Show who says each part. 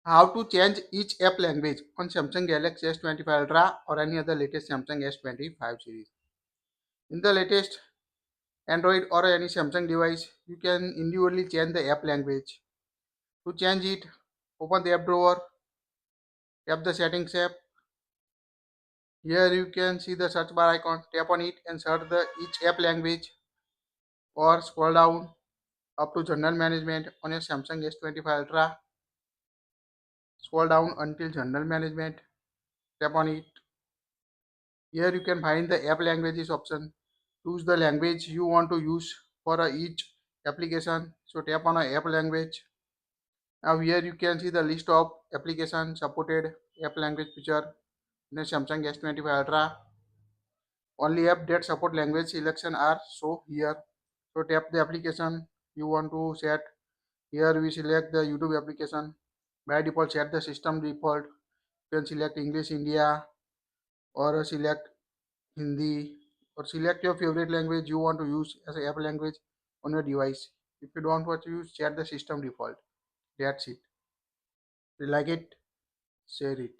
Speaker 1: How to change each app language on Samsung Galaxy S25 Ultra or any other latest Samsung S25 series. In the latest Android or any Samsung device, you can individually change the app language. To change it, open the app drawer, tap the settings app. Here you can see the search bar icon. Tap on it and search the each app language, or scroll down up to General Management on your Samsung S25 Ultra. Scroll down until General Management. Tap on it. Here you can find the app languages option. Choose the language you want to use for each application. So tap on a app language. Now here you can see the list of application supported app language feature in the Samsung S25 Ultra. Only app that support language selection are shown here. So tap the application you want to set. Here we select the YouTube application. By default set the system default. You can select English India or select Hindi, or select your favorite language you want to use as a app language on your device. If you don't want to use, set the system default. That's it. If you like it, share it.